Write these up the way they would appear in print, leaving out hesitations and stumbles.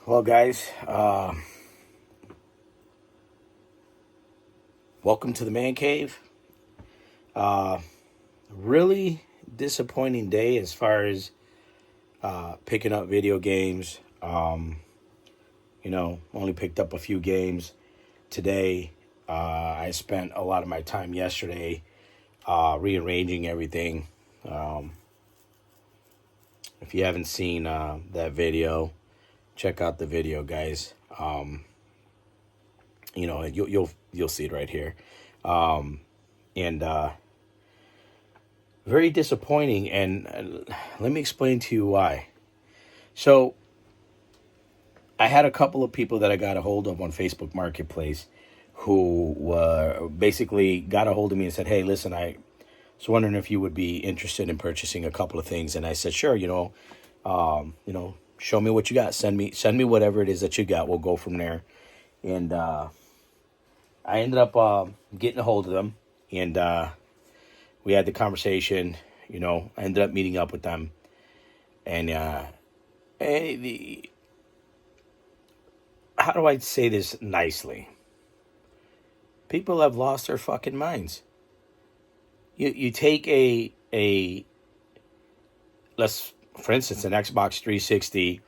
Well, guys, welcome to the man cave. Uh, really disappointing day as far as picking up video games. Only picked up a few games today. I spent a lot of my time yesterday rearranging everything. Um, if you haven't seen that video, check out the video, guys. You'll see it right here. Um, and Very disappointing. And let me explain to you why. So I had a couple of people that I got a hold of on Facebook Marketplace who basically got a hold of me and said, "Hey, listen, I was wondering if you would be interested in purchasing a couple of things." And I said, "Sure, show me what you got. Send me whatever it is that you got. We'll go from there." And I ended up getting a hold of them, and we had the conversation. I ended up meeting up with them, and how do I say this nicely? People have lost their fucking minds. You take a let's for instance an Xbox 360,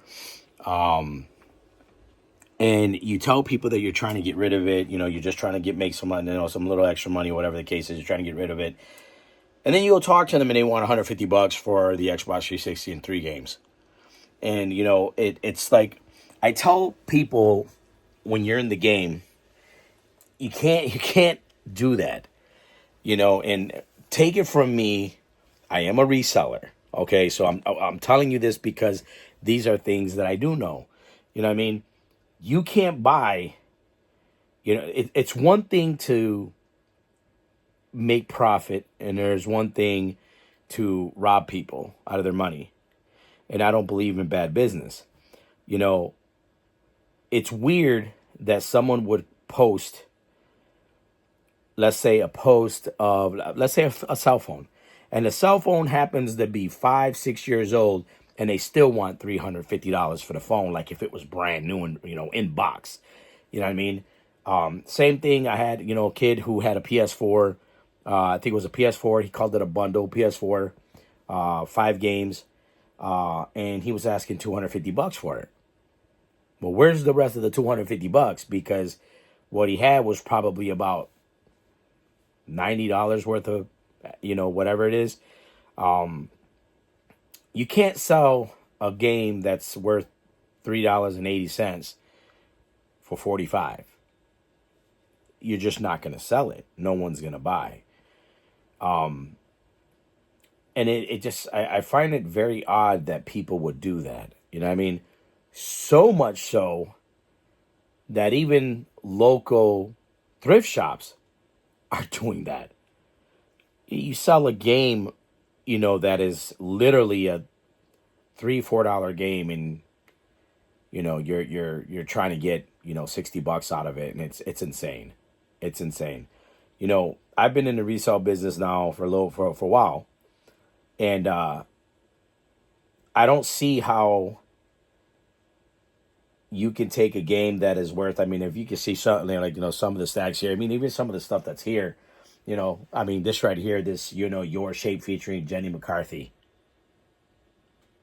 and you tell people that you're trying to get rid of it. You're just trying to make some money, some little extra money, whatever the case is. You're trying to get rid of it, and then you go talk to them, and they want $150 for the Xbox 360 and 3 games. And it's like I tell people, when you're in the game, you can't do that. And take it from me, I am a reseller. Okay, so I'm telling you this because these are things that I do know. You know what I mean? You can't buy. It's one thing to make profit, and there's one thing to rob people out of their money. And I don't believe in bad business. It's weird that someone would post, let's say a cell phone, and the cell phone happens to be 5-6 years old, and they still want $350 for the phone, like if it was brand new and in box. You know what I mean? Same thing. I had a kid who had a PS4. I think it was a PS4. He called it a bundle PS4, 5 games, and he was asking $250 for it. Well, where's the rest of the $250? Because what he had was probably about $90 worth of, whatever it is. You can't sell a game that's worth $3.80 for 45. You're just not going to sell it. No one's going to buy. And it just, I find it very odd that people would do that. You know what I mean? So much so that even local thrift shops are doing that. You sell a game, that is literally a $3-4 game, and you're trying to get $60 out of it, and it's insane. It's insane. I've been in the resale business now for a while, and I don't see how you can take a game that is worth. I mean, if you can see something like some of the stacks here. I mean, even some of the stuff that's here. I mean, this right here, this Your Shape featuring Jenny McCarthy.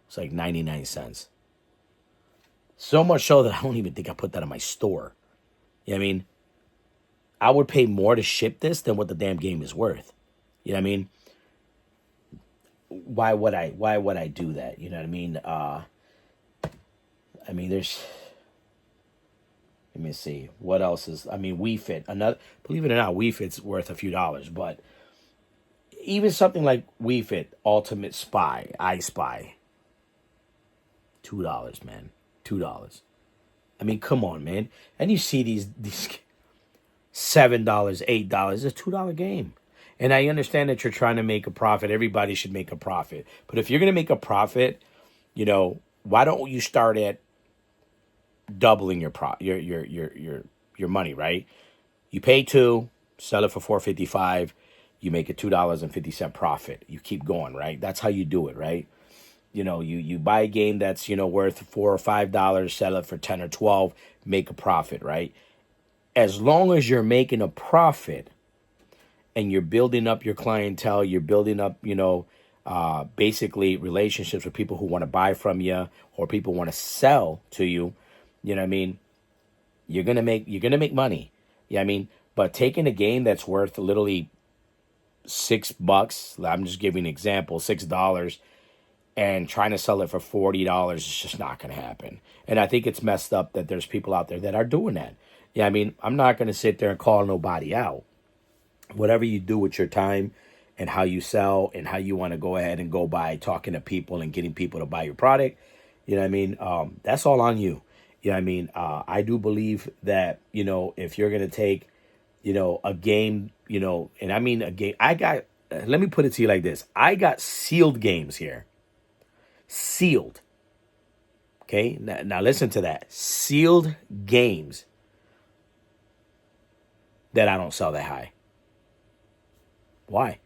It's like 99 cents. So much so that I don't even think I put that in my store. You know what I mean? I would pay more to ship this than what the damn game is worth. You know what I mean? Why would I do that? You know what I mean? There's. Let me see. What else is? Wii Fit. Believe it or not, Wii Fit's worth a few dollars. But even something like Wii Fit Ultimate Spy, I Spy, $2, man. $2. Come on, man. And you see these $7, $8. It's a $2 game. And I understand that you're trying to make a profit. Everybody should make a profit. But if you're going to make a profit, why don't you start at doubling your money, right? You pay $2, sell it for $4.55, you make a $2.50 profit. You keep going, right? That's how you do it, right? You buy a game that's, worth $4 or $5, sell it for 10 or 12, make a profit, right? As long as you're making a profit and you're building up your clientele, you're building up, basically relationships with people who want to buy from you or people want to sell to you, you know what I mean? You're gonna make money. Yeah, I mean, but taking a game that's worth literally $6, I'm just giving an example, $6, and trying to sell it for $40 is just not going to happen. And I think it's messed up that there's people out there that are doing that. Yeah, I mean, I'm not going to sit there and call nobody out. Whatever you do with your time and how you sell and how you want to go ahead and go by talking to people and getting people to buy your product, you know what I mean? That's all on you. You know what I mean? I do believe that, if you're going to take, a game, and I mean a game, let me put it to you like this. I got sealed games here. Sealed. Okay, now listen to that. Sealed games that I don't sell that high. Why?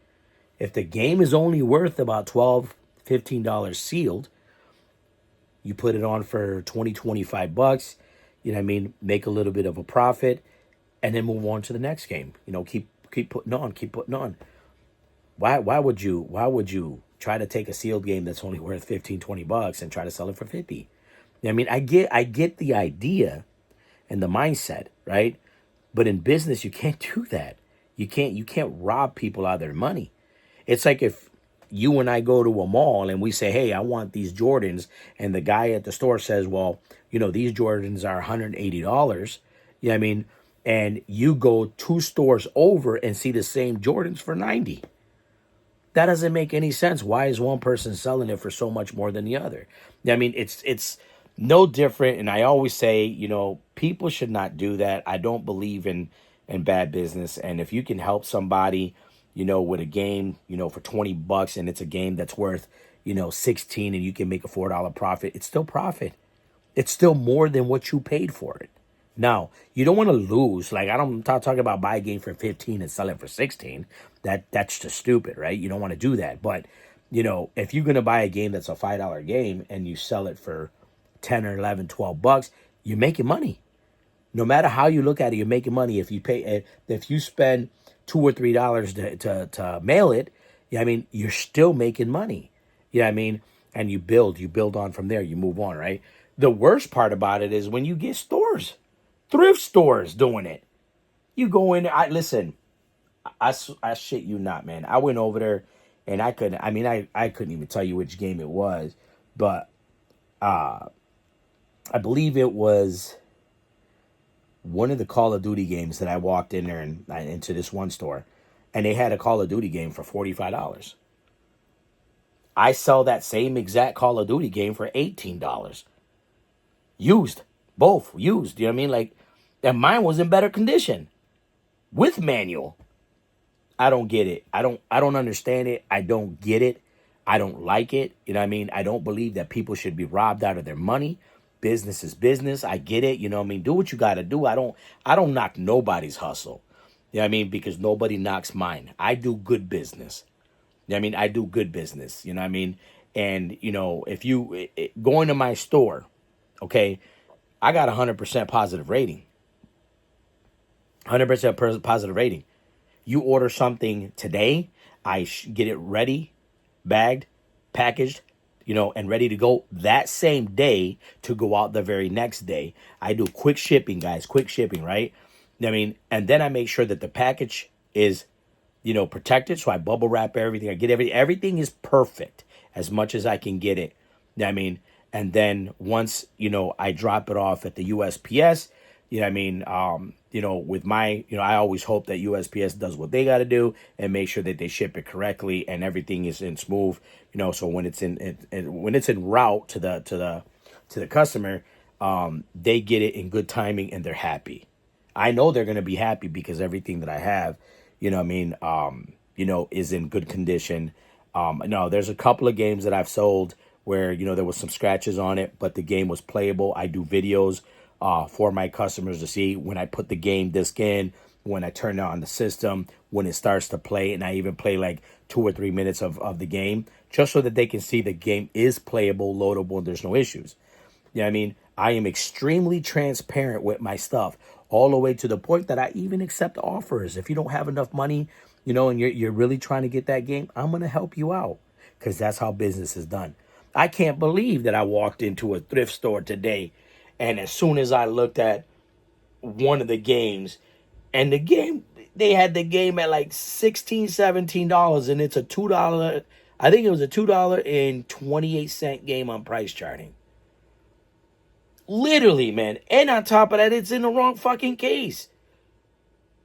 If the game is only worth about $12, $15 sealed, you put it on for 20, $25, you know what I mean? Make a little bit of a profit and then move on to the next game. Keep putting on. Why would you try to take a sealed game that's only worth 15, $20 and try to sell it for 50? I mean, I get the idea and the mindset, right? But in business, you can't do that. You can't rob people out of their money. It's like if you and I go to a mall and we say, hey, I want these Jordans. And the guy at the store says, well, these Jordans are $180. You know what I mean? And you go 2 stores over and see the same Jordans for 90. That doesn't make any sense. Why is one person selling it for so much more than the other? I mean, it's no different. And I always say, people should not do that. I don't believe in bad business. And if you can help somebody, with a game, for $20 and it's a game that's worth, 16 and you can make a $4 profit, it's still profit. It's still more than what you paid for it. Now, you don't want to lose. Like, I'm not talking about buy a game for 15 and sell it for 16. That's just stupid, right? You don't want to do that. But, if you're going to buy a game that's a $5 game and you sell it for 10 or 11, $12, you're making money. No matter how you look at it, you're making money. If you spend $2 or $3 to mail it, I mean, you're still making money. You know what I mean? And you build on from there. You move on, right? The worst part about it is when you get stores, thrift stores doing it. You go in, I shit you not, man. I went over there and I couldn't even tell you which game it was, but I believe it was one of the Call of Duty games that I walked in there and into this one store, and they had a Call of Duty game for $45. I sell that same exact Call of Duty game for $18. Used. Both used. You know what I mean? Like, and mine was in better condition. With manual. I don't get it. I don't understand it. I don't get it. I don't like it. You know what I mean? I don't believe that people should be robbed out of their money. Business is business. I get it. You know what I mean? Do what you got to do. I don't knock nobody's hustle. You know what I mean? Because nobody knocks mine. I do good business. You know what I mean? I do good business. You know what I mean? And, if you go into my store, okay, I got 100% positive rating. 100% positive rating. You order something today, I get it ready, bagged, packaged, and ready to go that same day to go out the very next day. I do quick shipping, guys, quick shipping, right? I mean, and then I make sure that the package is, protected. So I bubble wrap everything. I get everything is perfect as much as I can get it. I mean, and then once, I drop it off at the USPS, with my, I always hope that USPS does what they got to do and make sure that they ship it correctly and everything is in smooth, so when it's in route to the customer, they get it in good timing and they're happy. I know they're going to be happy because everything that I have, is in good condition. No, there's a couple of games that I've sold where, there was some scratches on it, but the game was playable. I do videos for my customers to see when I put the game disc in, when I turn on the system, when it starts to play, and I even play like 2 or 3 minutes of the game, just so that they can see the game is playable, loadable, and there's no issues. You know what I mean? I am extremely transparent with my stuff, all the way to the point that I even accept offers. If you don't have enough money, and you're really trying to get that game, I'm gonna help you out, because that's how business is done. I can't believe that I walked into a thrift store today, and as soon as I looked at one of the games, and the game, they had the game at like $16, $17, and it's a $2. I think it was a $2.28 game on price charting. Literally, man. And on top of that, it's in the wrong fucking case.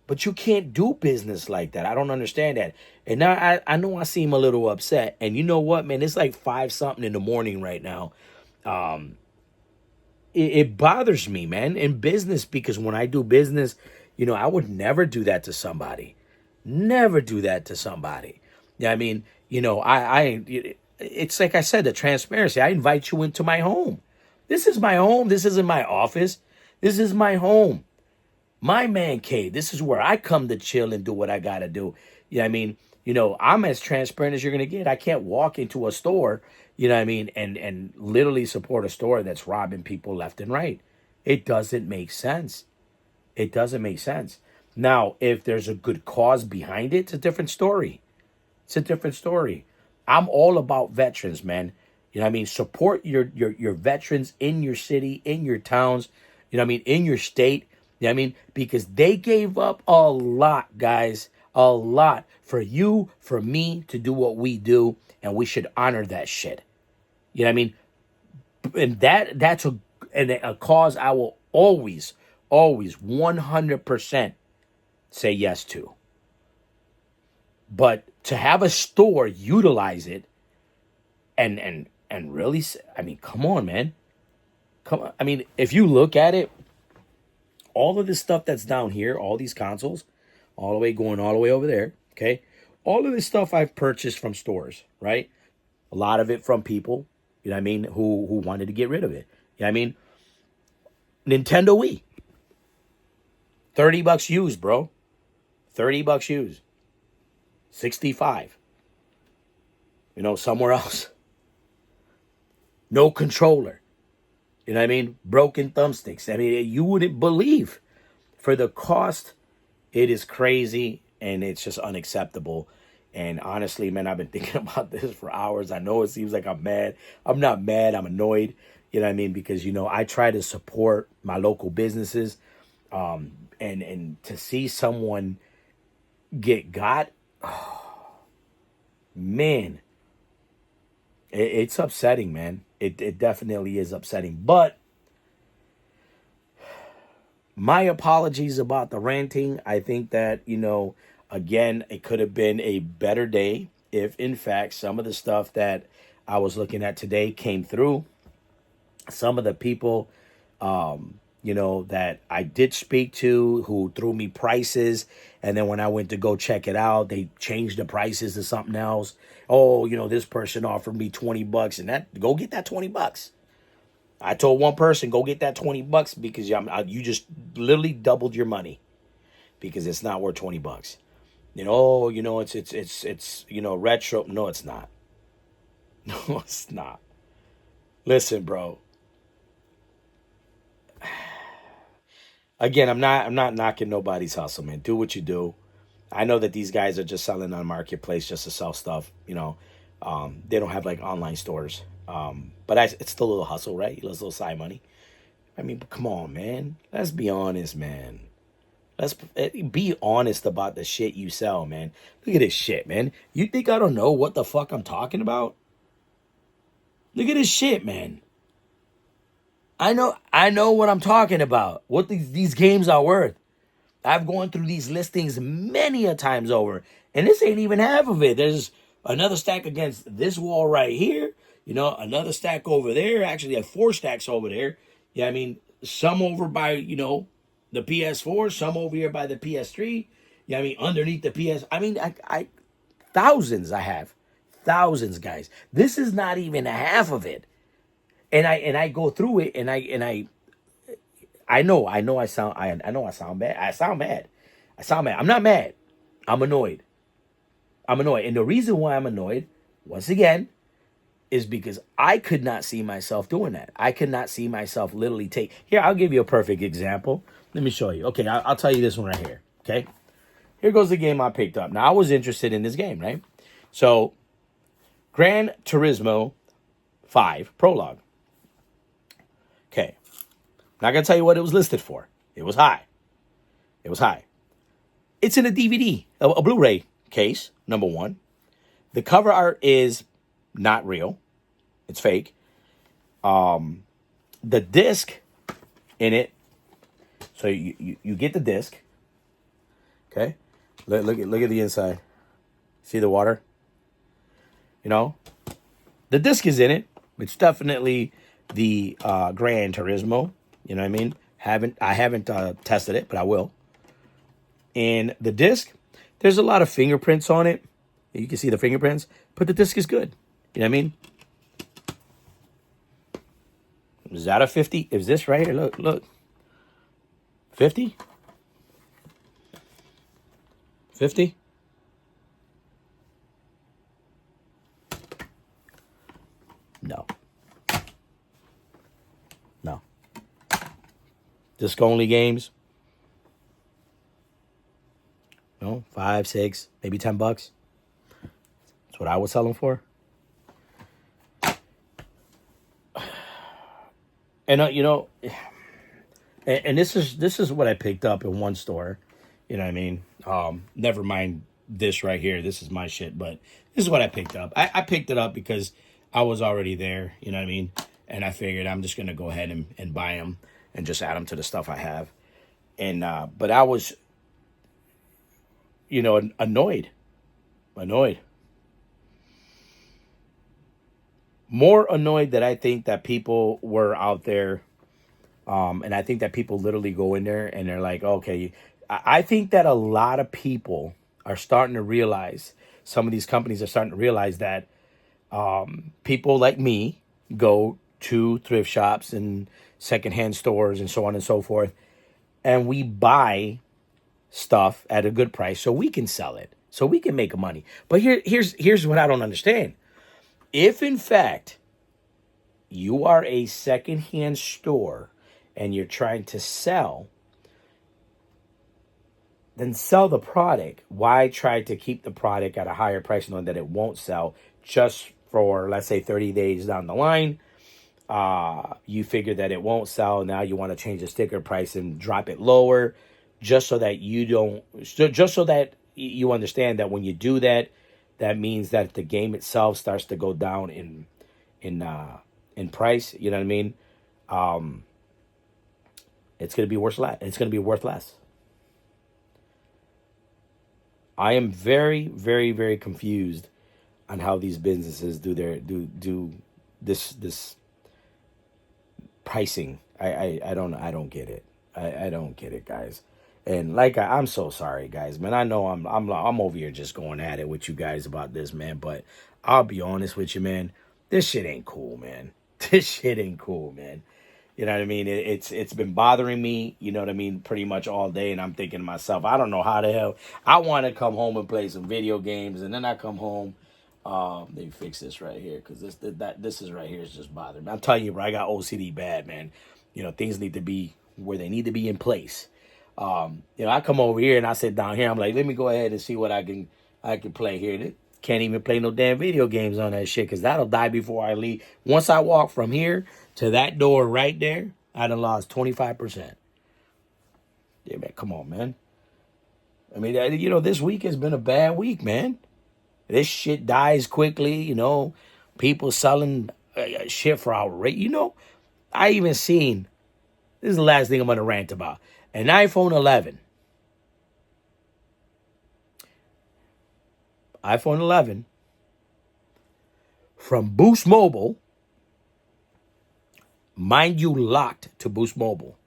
But you can't do business like that. I don't understand that. And now I know I seem a little upset. And you know what, man? It's like 5 something in the morning right now. It bothers me, man, in business, because when I do business, I would never do that to somebody. Never do that to somebody. Yeah, I mean, it's like I said, the transparency. I invite you into my home. This is my home. This isn't my office. This is my home. My man cave. This is where I come to chill and do what I got to do. I mean? I'm as transparent as you're going to get. I can't walk into a store, and literally support a store that's robbing people left and right. It doesn't make sense. It doesn't make sense. Now, if there's a good cause behind it, it's a different story. It's a different story. I'm all about veterans, man. Support your veterans in your city, in your towns, in your state. Because they gave up a lot, guys. A lot for you, for me to do what we do, and we should honor that shit. And that's a cause I will always 100% say yes to. But to have a store utilize it and really, come on, man. Come on. If you look at it, all of this stuff that's down here, all these consoles, all the way over there, okay? All of this stuff I've purchased from stores, right? A lot of it from people, who wanted to get rid of it. Nintendo Wii. $30 used, bro. $30 used. 65. Somewhere else. No controller. Broken thumbsticks. You wouldn't believe. For the cost, it is crazy, and it's just unacceptable. And honestly, man, I've been thinking about this for hours. I know it seems like I'm mad. I'm not mad. I'm annoyed. Because, I try to support my local businesses. And to see someone get got, oh, man, it's upsetting, man. It definitely is upsetting. But my apologies about the ranting. I think that, again, it could have been a better day if, in fact, some of the stuff that I was looking at today came through. Some of the people, that I did speak to, who threw me prices. And then when I went to go check it out, they changed the prices to something else. Oh, this person offered me $20, and go get that $20. I told one person, go get that $20 because you just literally doubled your money, because it's not worth $20. It's retro. No, it's not. No, it's not. Listen, bro. Again, I'm not knocking nobody's hustle, man. Do what you do. I know that these guys are just selling on Marketplace just to sell stuff. They don't have like online stores. But it's still a little hustle, right? It's a little side money. But come on, man. Let's be honest, man. Let's be honest about the shit you sell, man. Look at this shit, man. You think I don't know what the fuck I'm talking about? Look at this shit, man. I know what I'm talking about. What these games are worth. I've gone through these listings many a times over, and this ain't even half of it. There's another stack against this wall right here. Another stack over there. Actually, I have 4 stacks over there. Some over by, the PS4, some over here by the PS3. Underneath the PS. I thousands I have. Thousands, guys. This is not even half of it. And I go through it, and I know I sound bad. I sound bad. I sound mad. I'm not mad. I'm annoyed. I'm annoyed. And the reason why I'm annoyed, once again, is because I could not see myself doing that. I could not see myself literally take. Here, I'll give you a perfect example. Let me show you. Okay, I'll tell you this one right here. Okay, here goes the game I picked up. Now, I was interested in this game, right? So, Gran Turismo 5 Prologue. Okay, not gonna tell you what it was listed for. It was high. It was high. It's in a DVD, a Blu-ray case. Number one, the cover art is not real. It's fake. The disc in it. So you get the disc. Okay, look at the inside. See the water. You know, the disc is in it. It's definitely the Gran Turismo. You know what I mean? I haven't tested it, but I will. And the disc, there's a lot of fingerprints on it. You can see the fingerprints, but the disc is good. You know what I mean? Is that a 50? Is this right here? Look. 50? 50? No. No. Disc only games. No, 5, 6, maybe $10. That's what I would sell them for. And you know, and this is what I picked up in one store. You know what I mean? Never mind this right here. This is my shit, but this is what I picked up. I picked it up because I was already there. You know what I mean? And I figured I'm just gonna go ahead and buy them and just add them to the stuff I have. And but I was, you know, annoyed. More annoyed that I think that people were out there. And I think that people literally go in there and they're like, okay, I think that a lot of people are starting to realize, some of these companies are starting to realize that people like me go to thrift shops and secondhand stores and so on and so forth, and we buy stuff at a good price so we can sell it, so we can make money. But here's what I don't understand. If in fact you are a secondhand store and you're trying to sell, then sell the product. Why try to keep the product at a higher price knowing that it won't sell just for, let's say, 30 days down the line? You figure that it won't sell. Now you want to change the sticker price and drop it lower just so that you don't, just so that you understand that when you do that, that means that the game itself starts to go down in price. You know what I mean? It's going to be worth less. It's going to be worth less. I am very, very, very confused on how these businesses do this pricing. I don't get it. I don't get it, guys. And like I'm so sorry, guys, man. I know I'm over here just going at it with you guys about this, man. But I'll be honest with you, man. This shit ain't cool, man. This shit ain't cool, man. You know what I mean? It's been bothering me, you know what I mean, pretty much all day. And I'm thinking to myself, I don't know how the hell I want to come home and play some video games. And then I come home. Let me fix this right here, because this is right here is just bothering me. I'm telling you, bro, I got OCD bad, man. You know, things need to be where they need to be in place. You know, I come over here and I sit down here. I'm like, let me go ahead and see what I can play here. Can't even play no damn video games on that shit, because that'll die before I leave. Once I walk from here to that door right there, I done lost 25%. Yeah, man, come on, man. I mean, you know, this week has been a bad week, man. This shit dies quickly, you know. People selling shit for outrage. You know, I even seen, this is the last thing I'm going to rant about, an iPhone 11. iPhone 11 from Boost Mobile, mind you, locked to Boost Mobile.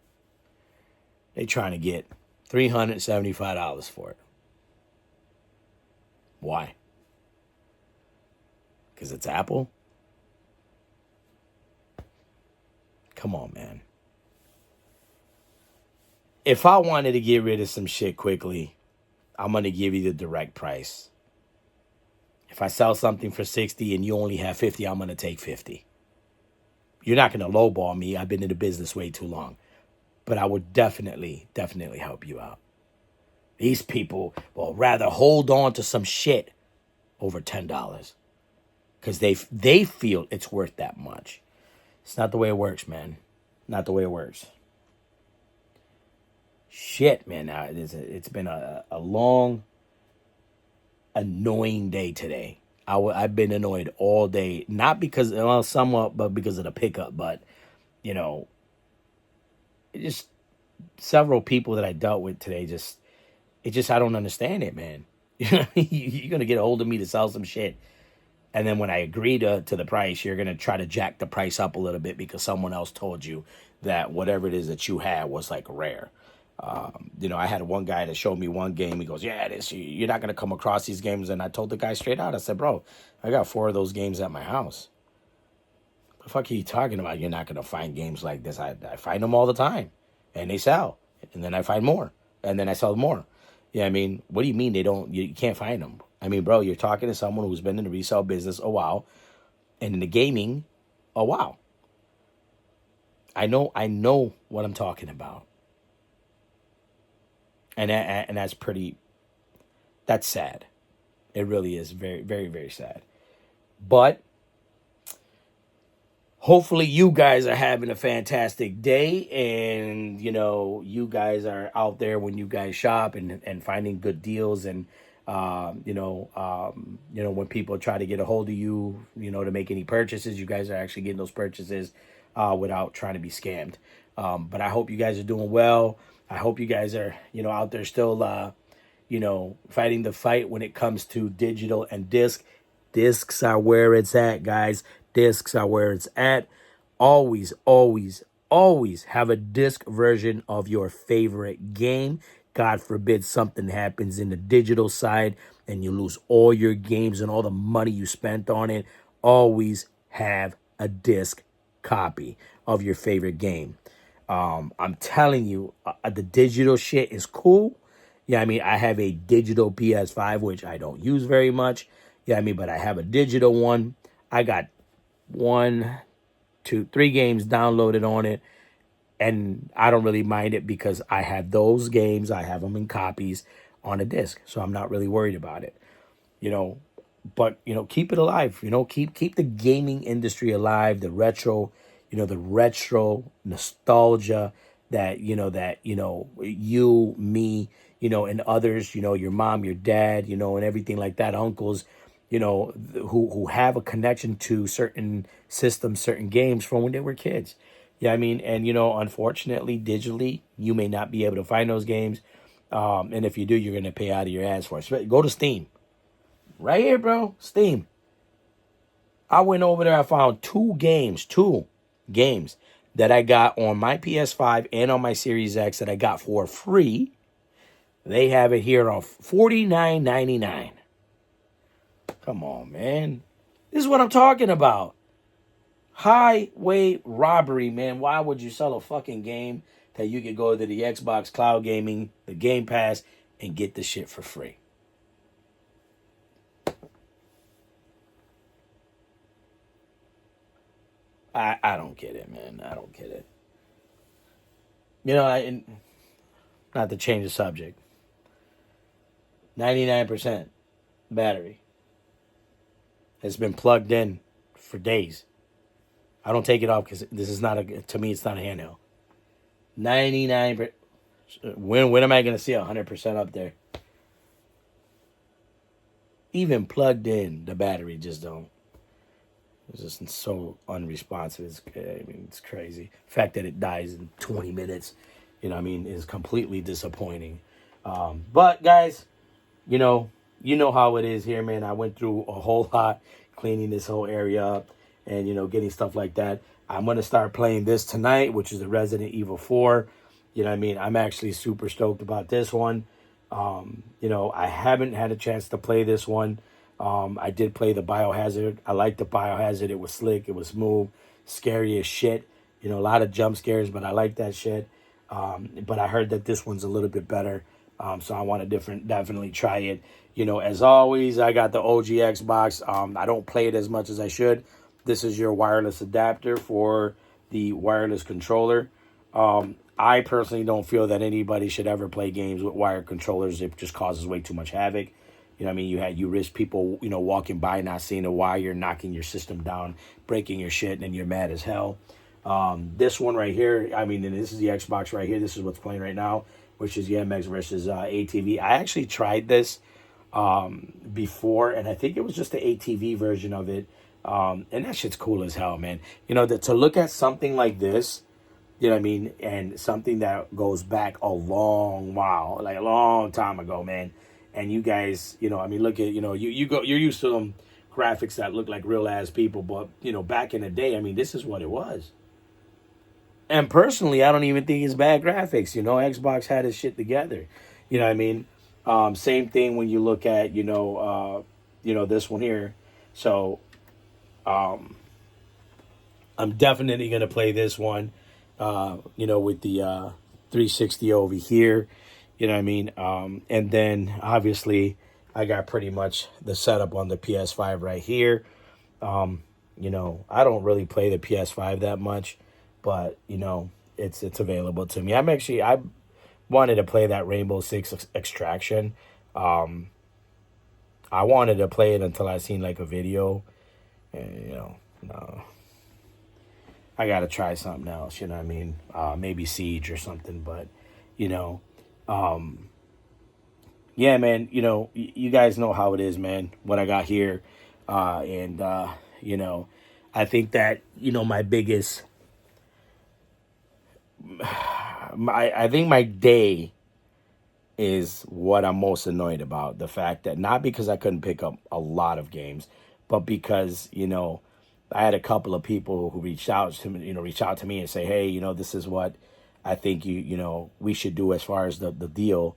They trying to get $375 for it. Why? Because it's Apple? Come on, man. If I wanted to get rid of some shit quickly, I'm going to give you the direct price. If I sell something for 60 and you only have 50, I'm going to take 50. You're not going to lowball me. I've been in the business way too long. But I would definitely help you out. These people will rather hold on to some shit over $10 because they feel it's worth that much. It's not the way it works, man. Not the way it works. Shit, man. Now it's been a long, annoying day today. I've been annoyed all day, not because, well, somewhat, but because of the pickup. But you know, just several people that I dealt with today. I don't understand it, man. You're gonna get a hold of me to sell some shit, and then when I agree to the price, you're gonna try to jack the price up a little bit because someone else told you that whatever it is that you had was like rare. I had one guy that showed me one game. He goes, "Yeah, you're not gonna come across these games." And I told the guy straight out. I said, "Bro, I got 4 of those games at my house. What the fuck are you talking about? You're not gonna find games like this. I find them all the time, and they sell, and then I find more, and then I sell more." Yeah, I mean, what do you mean they don't? You can't find them. I mean, bro, you're talking to someone who's been in the resale business a while, and in the gaming a while. I know what I'm talking about, and that's sad. It really is very, very, very sad. But hopefully you guys are having a fantastic day, and you guys are out there when you guys shop and finding good deals, and when people try to get a hold of you, to make any purchases, you guys are actually getting those purchases without trying to be scammed. But I hope you guys are doing well. I hope you guys are out there still fighting the fight when it comes to digital and disc. Discs are where it's at, guys. Discs are where it's at. Always, always, always have a disc version of your favorite game. God forbid something happens in the digital side and you lose all your games and all the money you spent on it. Always have a disc copy of your favorite game. I'm telling you, the digital shit is cool. Yeah, I mean, I have a digital PS5, which I don't use very much. Yeah, I mean, but I have a digital one. I got 1, 2, 3 games downloaded on it, and I don't really mind it because I have those games. I have them in copies on a disc, so I'm not really worried about it. But keep it alive. Keep the gaming industry alive. The retro nostalgia that you, me, and others, your mom, your dad, and everything like that, uncles, who have a connection to certain systems, certain games from when they were kids. Yeah, I mean, and unfortunately, digitally, you may not be able to find those games. And if you do, you're gonna pay out of your ass for it. So go to Steam. Right here, bro. Steam. I went over there. I found two games that I got on my PS5 and on my Series X that I got for free. They have it here on $49.99. Come on, man. This is what I'm talking about. Highway robbery, man. Why would you sell a fucking game that you could go to the Xbox Cloud Gaming, the Game Pass, and get the shit for free? I don't get it, man. I don't get it. Not to change the subject. 99% battery has been plugged in for days. I don't take it off because this is not to me, it's not a handheld. 99%. When am I going to see 100% up there? Even plugged in, the battery just don't. It's just so unresponsive. It's crazy. The fact that it dies in 20 minutes, is completely disappointing. But guys, you know how it is here, man. I went through a whole lot cleaning this whole area up and, getting stuff like that. I'm going to start playing this tonight, which is the Resident Evil 4. I'm actually super stoked about this one. I haven't had a chance to play this one. I did play the Biohazard. I liked the Biohazard. It was slick. It was smooth. Scary as shit. A lot of jump scares, but I like that shit. But I heard that this one's a little bit better. So I want to definitely try it. As always, I got the OG Xbox. I don't play it as much as I should. This is your wireless adapter for the wireless controller. I personally don't feel that anybody should ever play games with wired controllers. It just causes way too much havoc. You know what I mean? You risk people, walking by, not seeing the wire, knocking your system down, breaking your shit, and you're mad as hell. This one right here, I mean, and this is the Xbox right here. This is what's playing right now, which is the MX versus ATV. I actually tried this before, and I think it was just the ATV version of it. And that shit's cool as hell, man. To look at something like this, you know what I mean, and something that goes back a long while, like a long time ago, man. And you guys, look at, you're used to them graphics that look like real ass people, but back in the day, I mean, this is what it was. And personally, I don't even think it's bad graphics. Xbox had his shit together. You know what I mean? Same thing when you look at, this one here. So, I'm definitely gonna play this one. With the 360 over here. You know what I mean? And then obviously I got pretty much the setup on the PS5 right here. I don't really play the PS5 that much, but it's available to me. I wanted to play that Rainbow Six Extraction. I wanted to play it until I seen like a video, and no, I gotta try something else. You know what I mean? Maybe Siege or something, but yeah, man. You guys know how it is, man. What I got here, and I think that my biggest, I think my day is what I'm most annoyed about. The fact that not because I couldn't pick up a lot of games, but because I had a couple of people who reached out to me and say, hey, this is what I think we should do as far as the deal.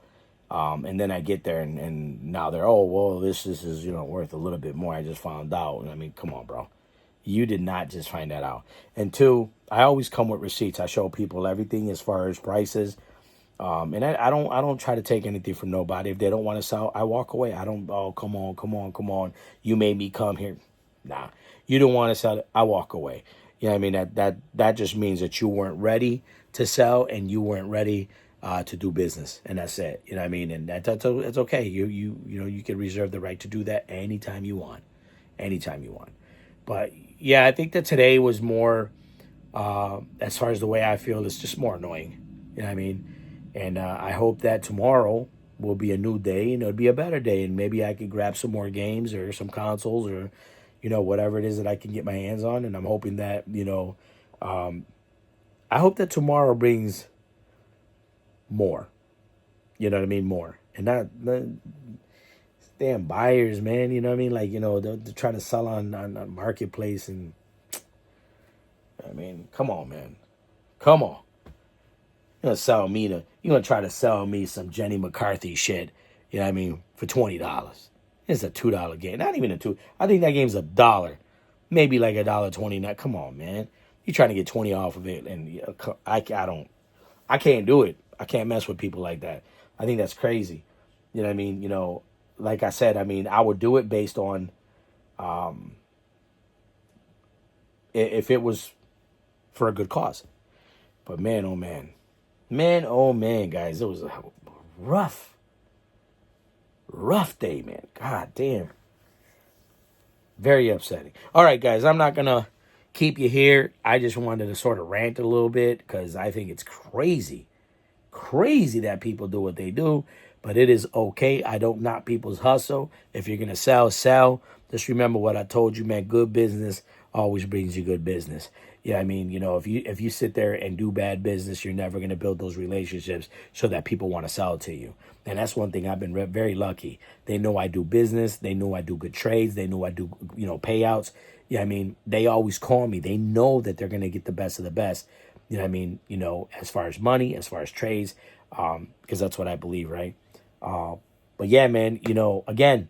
And then I get there and now they're, oh, well, this is, worth a little bit more. I just found out. I mean, come on, bro. You did not just find that out. And two, I always come with receipts. I show people everything as far as prices. And I don't try to take anything from nobody. If they don't want to sell, I walk away. I don't, oh, come on. You made me come here. Nah, you don't want to sell it. I walk away. You know what I mean? That just means that you weren't ready to sell and you weren't ready to do business. And that's it. You know what I mean? And that's okay. You can reserve the right to do that anytime you want. Anytime you want. But yeah, I think that today was more, as far as the way I feel, it's just more annoying. You know what I mean? And I hope that tomorrow will be a new day and it'll be a better day. And maybe I can grab some more games or some consoles or, whatever it is that I can get my hands on. And I'm hoping that, I hope that tomorrow brings more. You know what I mean? More. And not damn buyers, man. You know what I mean? Like, they're trying to sell on Marketplace. And I mean, come on, man. Come on. You're gonna try to sell me some Jenny McCarthy shit, you know what I mean, for $20. It's a $2 game. Not even a two. I think that game's $1. Maybe like $1.29. Come on, man. You're trying to get 20 off of it, and I can't do it. I can't mess with people like that. I think that's crazy. You know what I mean? Like I said, I mean, I would do it based on if it was for a good cause. But man, oh man. Man, oh man, guys, it was a rough day, man. God damn. Very upsetting. All right, guys, I'm not going to keep you here. I just wanted to sort of rant a little bit because I think it's crazy that people do what they do, but it is okay. I don't knock people's hustle. If you're going to sell. Just remember what I told you, man. Good business always brings you good business. Yeah, I mean, if you sit there and do bad business, you're never going to build those relationships so that people want to sell to you. And that's one thing I've been very lucky. They know I do business. They know I do good trades. They know I do, payouts. Yeah, I mean, they always call me. They know that they're going to get the best of the best. You know what I mean? As far as money, as far as trades, because that's what I believe, right? But yeah, man, again,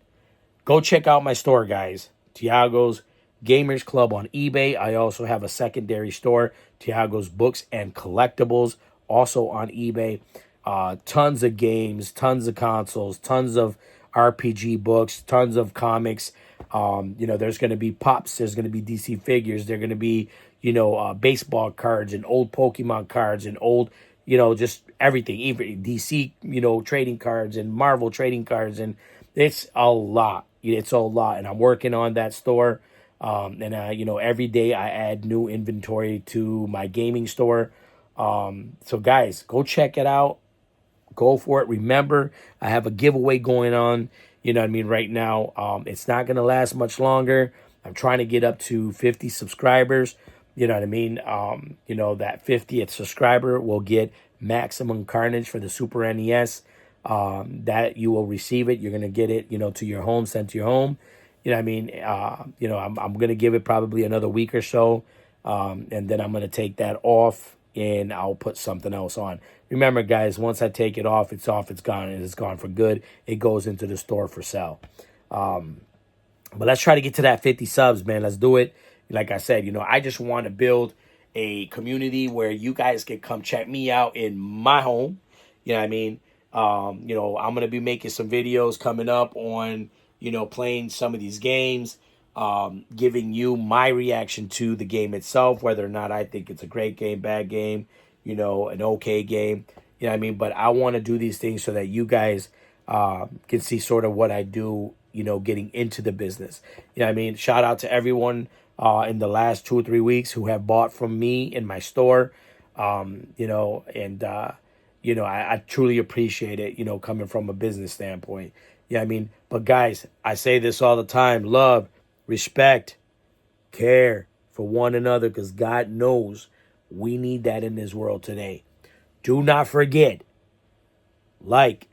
go check out my store, guys. Tiago's Gamers Club on eBay. I also have a secondary store, Tiago's Books and Collectibles, also on eBay. tons of games, tons of consoles, tons of RPG books, tons of comics. There's going to be pops, there's going to be DC figures, there's going to be, baseball cards and old Pokemon cards and old, just everything, even DC, trading cards and Marvel trading cards. And it's a lot. It's a lot. And I'm working on that store. Every day I add new inventory to my gaming store. So guys, go check it out. Go for it. Remember, I have a giveaway going on. You know what I mean? Right now, it's not going to last much longer. I'm trying to get up to 50 subscribers. You know what I mean? That 50th subscriber will get Maximum Carnage for the Super NES. That you will receive it. You're going to get it, to your home, sent to your home. You know what I mean? I'm going to give it probably another week or so. And then I'm going to take that off and I'll put something else on. Remember, guys, once I take it off, it's gone, and it's gone for good. It goes into the store for sale. But let's try to get to that 50 subs, man. Let's do it. Like I said, I just want to build a community where you guys can come check me out in my home. You know what I mean? I'm going to be making some videos coming up on, playing some of these games, giving you my reaction to the game itself, whether or not I think it's a great game, bad game, an okay game. You know what I mean? But I want to do these things so that you guys can see sort of what I do, getting into the business. You know what I mean? Shout out to everyone in the last 2 or 3 weeks who have bought from me in my store. I truly appreciate it, coming from a business standpoint. Yeah, I mean, but guys, I say this all the time: love, respect, care for one another, because God knows we need that in this world today. Do not forget, like,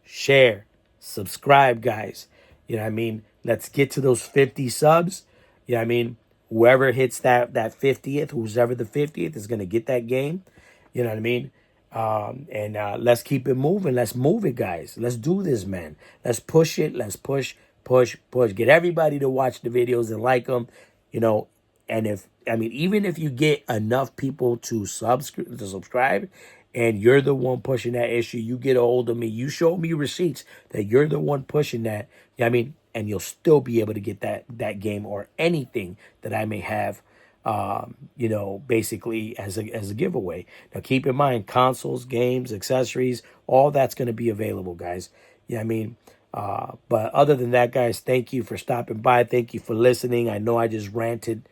share, subscribe, guys. You know what I mean? Let's get to those 50 subs. You know what I mean? Whoever hits that 50th, who's ever the 50th, is going to get that game. You know what I mean? Let's keep it moving. Let's move it, guys. Let's do this, man. Let's push it. Let's push. Get everybody to watch the videos and like them, And even if you get enough people to subscribe, and you're the one pushing that issue, you get a hold of me, you show me receipts that you're the one pushing that. And you'll still be able to get that game or anything that I may have. Basically as a giveaway. Now, keep in mind, consoles, games, accessories, all that's going to be available, guys. Yeah, I mean, but other than that, guys, thank you for stopping by. Thank you for listening. I know I just ranted,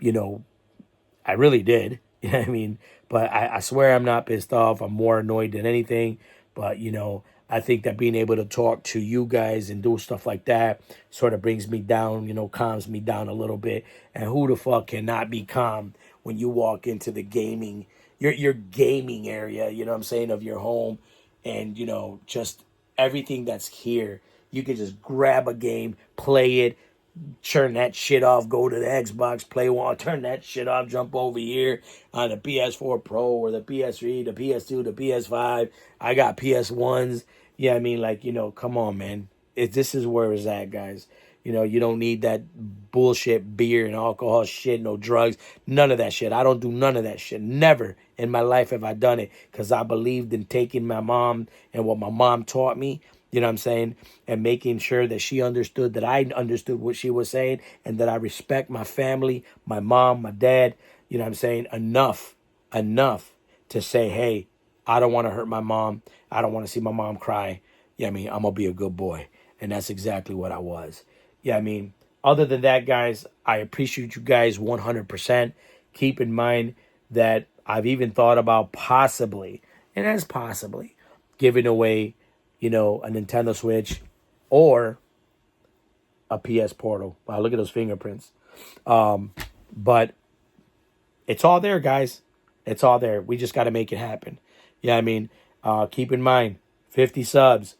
I really did. You know what I mean? But I swear I'm not pissed off. I'm more annoyed than anything. But, I think that being able to talk to you guys and do stuff like that sort of brings me down, calms me down a little bit. And who the fuck cannot be calm when you walk into the gaming, your gaming area, you know what I'm saying, of your home, and, just everything that's here. You can just grab a game, play it, turn that shit off, go to the Xbox, play one, turn that shit off, jump over here on the PS4 Pro or the PS3, the PS2, the PS5. I got PS1s. Yeah, I mean, come on, man. This is where it's at, guys. You don't need that bullshit beer and alcohol shit, no drugs, none of that shit. I don't do none of that shit. Never in my life have I done it, because I believed in taking my mom and what my mom taught me. You know what I'm saying? And making sure that she understood that I understood what she was saying, and that I respect my family, my mom, my dad. You know what I'm saying? Enough to say, hey, I don't want to hurt my mom. I don't want to see my mom cry. Yeah, I mean, I'm going to be a good boy. And that's exactly what I was. Yeah, I mean, other than that, guys, I appreciate you guys 100%. Keep in mind that I've even thought about possibly, and that's possibly, giving away, a Nintendo Switch or a PS Portal. Wow, look at those fingerprints. But it's all there, guys. It's all there. We just got to make it happen. Yeah, I mean, keep in mind, 50 subs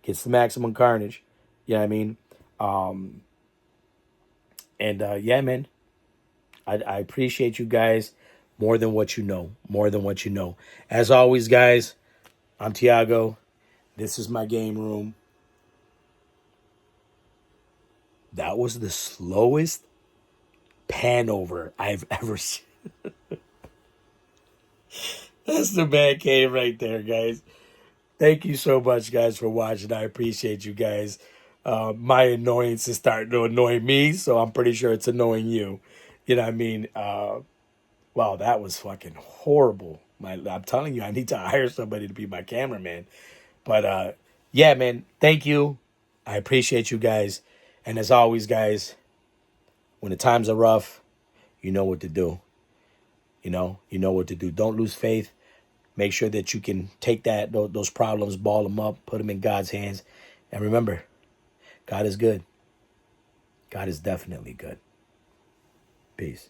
gets the Maximum Carnage. Yeah, I mean, yeah, man, I appreciate you guys more than what you know. More than what you know. As always, guys, I'm Tiago. This is my game room. That was the slowest pan over I've ever seen. That's the man cave right there, guys. Thank you so much, guys, for watching. I appreciate you guys. My annoyance is starting to annoy me, so I'm pretty sure it's annoying you. You know what I mean? Wow, that was fucking horrible. I'm telling you, I need to hire somebody to be my cameraman. But yeah, man, thank you. I appreciate you guys. And as always, guys, when the times are rough, you know what to do. You know what to do. Don't lose faith. Make sure that you can take those problems, ball them up, put them in God's hands. And remember, God is good. God is definitely good. Peace.